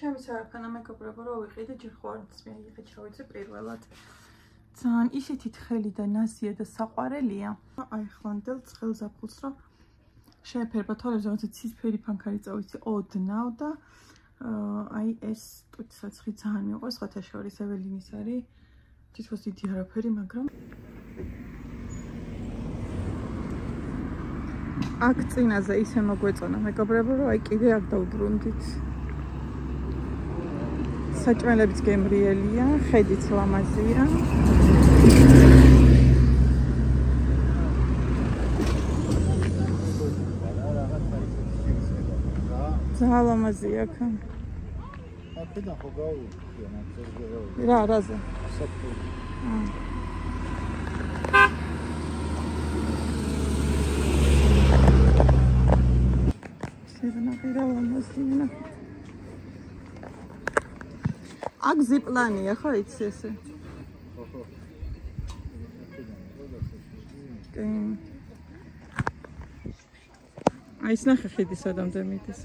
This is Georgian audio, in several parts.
ჩემი საერთო მეგობრებო რო ვიყიდე ჯერ ხوارდს მიიღე ჩავიცე პირველად. ძალიან ისეთი თხელი და ნაზია და საყვარელია. აი ხლანდელ ცხელ ზაფხულს რო შეეფერება თვალებზე, როცა ცისფერი ფანქარი წავიცი ოდნავ და აი ეს ტვიცაცხვი ძალიან მიყვარს, სხვათა შორის ეველინის არის თითქოს დიდი არაფერი, მაგრამ აქ წინაზე ისე მოგვეწონა მეგობრებო, რომ აი კიდე აქ დავბრუნდით. საჭმელებიც გემრიელია, ხედიც ლამაზია. ძალიან ლამაზია აქ. აქედან ხო გავუხია მაგ რა, რაზე? საფუძველი. სერნაღირა ლამაზია. აქ ზიპლანია ხო იცი ესე? ხო. აი ეს ნახე ხიდი სადამდე მიდის.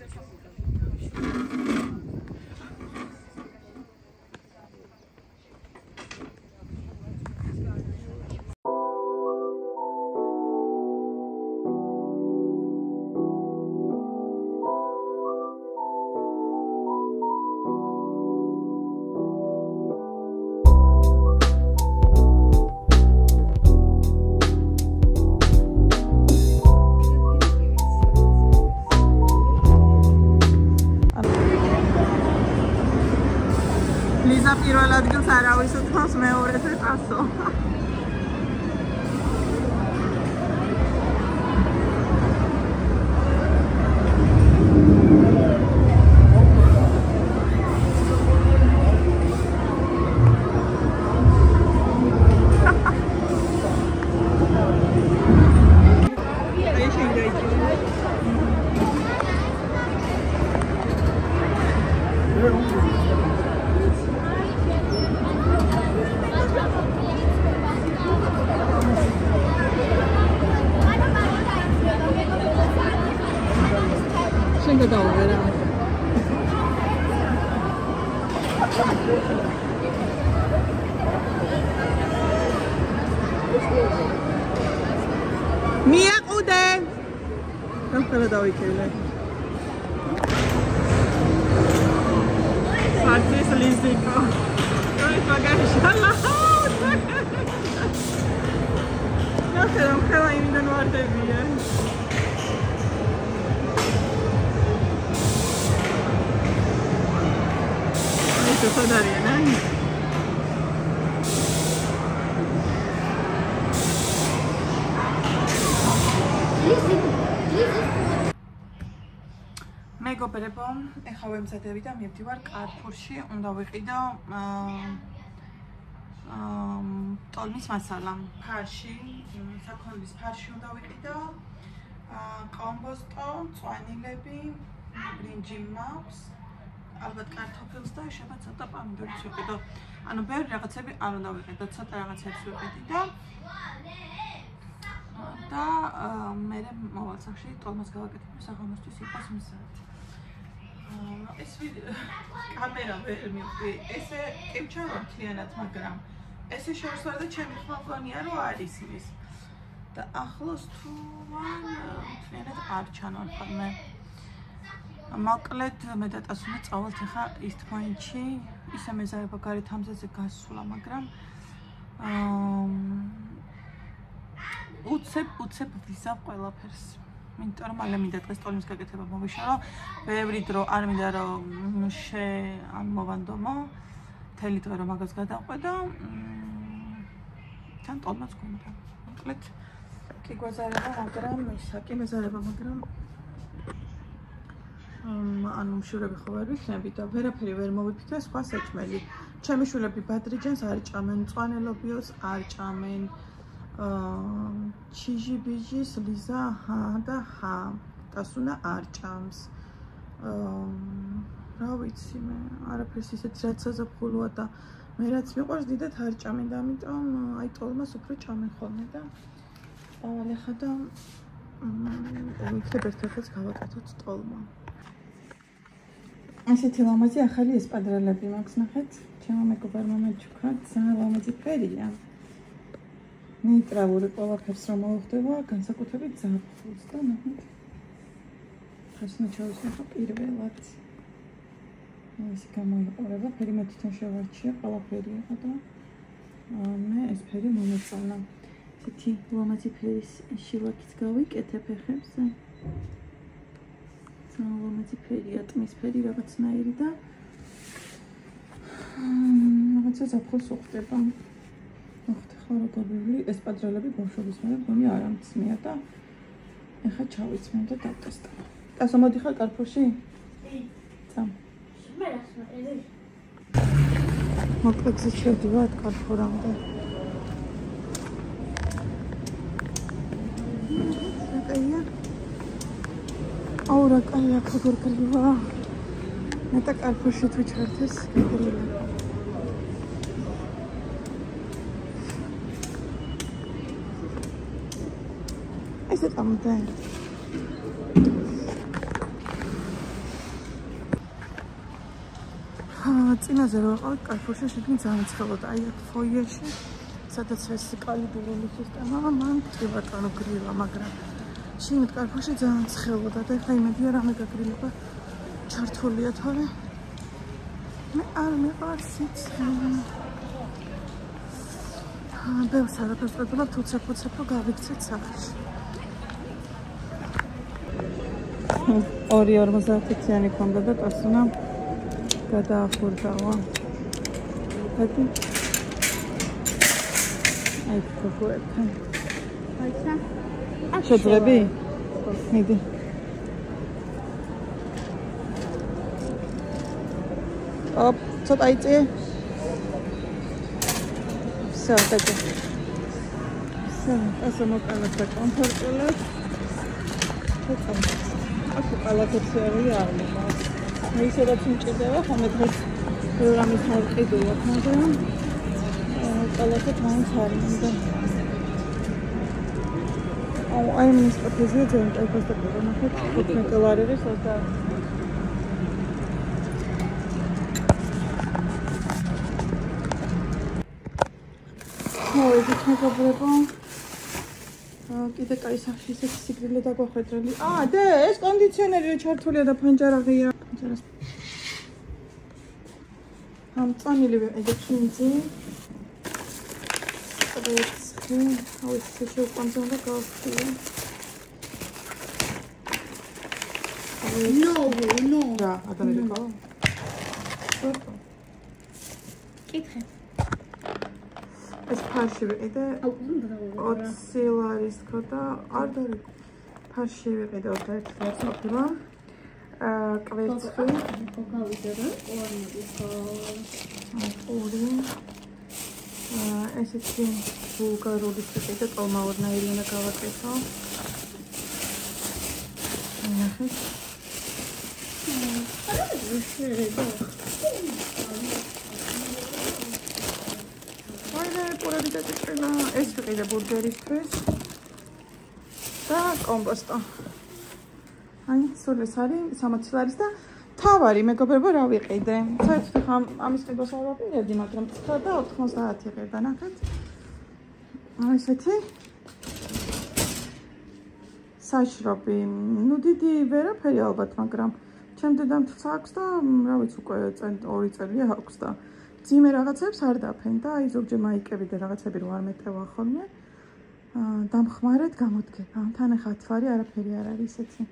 ლიზა პირველ ადგილს არავის უთმობს, მეორეზე ტასო. შენდა დავწერა. მიაყუდე. ახლა დავიკელე. სარცის ლიზიკო. აი პაგაშალა. ნახე რომ ხელა იმიდან ვარდებია. Sadarya, ne? მეგობრებო, ეხლა ვემზადები და მივდივარ კარფურში, უნდა ვიყიდო ტოლმის მასალა. ფარში, საქონლის ფარში უნდა ვიყიდო. კომბოსტო, წვანილები, ბრინჯი მაქვს. ალბათ კარტოფილს და შეიძლება ცოტა პომიდორიც ვიყიდო. ანუ ბევრი რაღაცები არ უნდა ვიყიდო, ცოტა რაღაცებს ვიყიდო და მე მოვალ სახში ტოლმას გავაკეთებ საღამოსთვის იყოს მზად. ეს კამერა ვერ მივხვდი. ესე კევჩარო მთლიანად, მაგრამ ესე შევსვარ და ჩემი ხმალონია რომ არის ის. და ახლოს თუ მთლიანად არ ჩანვარ ხოლმე. მოკლედ მე და ტასუნი წავალთ ახლა East Point-ში, ისე მეზარება გარეთ ამზაზე გასულა, მაგრამ უცებ ვიზავ ყველაფერს. იმიტომ რომ მალე მინდა დღეს ტოლმის გაკეთება მოვიშარო, ბევრი დრო არ მინდა რომ მოვანდომო, მთელი დღე რომ მაგას გადავყვე და თან ტოლმაც გვინდა. მოკლედ კი გვეზარება, მაგრამ ისა კი მეზარება, მაგრამ ანუ მშურები ხო ვერ ვიქნები და ვერაფერი ვერ მოვიფიქრე სხვა საჭმელი. ჩემი შვილები ბადრიჯანს არ ჭამენ, მწვანელობიოს არ ჭამენ. ჩიჟი ბიჟის ლიზა და ტასუნა არ ჭამს. რა ვიცი მე, არაფერს ისეთ რაც საზაფხულოა და მე რაც მიყვარს დიდად არ ჭამენ და ამიტომ აი ტოლმას უფრო ჭამენ ხოლმე და ახლა და ვიქნებ ერთ-ერთს გავაკეთოთ ტოლმა. ესეთი ლამაზი ახალი ესპადრელები მაქვს, ნახეთ. ჩემო მეგობარმა მაჩუქა, ძალიან ლამაზი ფერია. ნეიტრალური ყველაფერს რომ მოხდება, განსაკუთრებით ზაფხულს და ნახეთ. ხასნა ჩავისახა პირველად. ისე გამოიყურება, ფერი მე თვითონ შევარჩია, ყველაფერი იყო და მე ეს ფერი მომეწონა. ესეთი ლამაზი ფერის შილაკიც გავიკეთე ფეხებზე. ძალიან ლამაზი ფერია, ტმის ფერი რაღაცნაირი და რაღაცა ზაფხულს უხდება. ნახეთ ახლა როგორ ვივლი, ესპადრელები ბავშვობის მერე მგონი არ ამწმია და ეხლა ჩავიცმენ და დავტესტავ. კაცო მოდი ხარ კარფურში? წამ. მოკლედ შევდივარ კარფურამდე. საკაია. აუ რა კაია ქოგორგლივა. მეტა კარფურში თუ ჩართეს გიგრილა. ესე წამოდე. წინაზე რო ვიყავით კარფურში, შეგნით ძალიან ცხელოდა, აი აქ ფოიეში, სადაც ეს კალიბრული სისტემა, მან კი ბატონო გრილა, მაგრამ შიგნით კარფურში ძალიან ცხელოდა და ეხლა იმედია რამე გაგრილება ჩართულია თორე მე არ მიყვარს სიცხე. ბევრს არაფერს ვეძებობ, უცებ რომ გავიქცეთ სახლში. 2.50-იანი ქონდა და ტასუნა გადაახურდავა. Happy? აი ქოქოექა. აიცა? შეძრები? მიდი. ოპ, ცოტა იწე. Всё, так. Всё, ასე მოკალებს და კომფორტულად. აქ ყველაფერში არის ამას. მე ისედაც მჭირდება ხომ დღეს პროგრამის მოვყიდულობ, მაგრამ ყველაფერი მაინც არის და აი მის პოზიცია ძალიან კაიფს და პროგრამახეთ 15 ლარი არის 20. მოვედით მეგობრებო. კიდე კაი სახში ისეთი სიგრილე დაგვახვედრელი. და ეს კონდიციონერი ჩართულია და ფანჯარა ღია. ფანჯარას ამ წამილი ვიყიდე ხინძი. ტრეცი, აუ ეს შეუყვანძა და გავხდია. No. რა, ადამიანებო. კითხე. ეს ფარში ვიყიდე 20 ლარის თქო და არ დარი ფარში ვიყიდე 21 ლარს ყოფილა. კვერცხი გავიდე რა ორი ესეთი ბულგარული ვიყიდე ტომაურნაირი უნდა გავაკეთო. ნახეთ. ეს ვიყიდე ბურგერისთვის და კომპოსტო. აი, სულ ეს არის 60 ლარის და თავარი მეგობრებო რა ვიყიდე. საერთოდ ხა ამის ყიდვას არ ვაპირებდი, მაგრამ 9 და 90 იყიდა, ნახეთ. ესეთი საშრობი. ნუ დიდი ვერაფერი ალბათ, მაგრამ ჩემ დედამთს აქვს და რა ვიცი უკვე 2 წელია აქვს და ძიმე რაღაცებს არ დაფენ და აი ზოგჯერ მაიკები და რაღაცები რო არ მეტევა ხოლმე. დამხმარეთ გამოდგება. თან ახლა თვარი არაფერი არ არის ესეთი.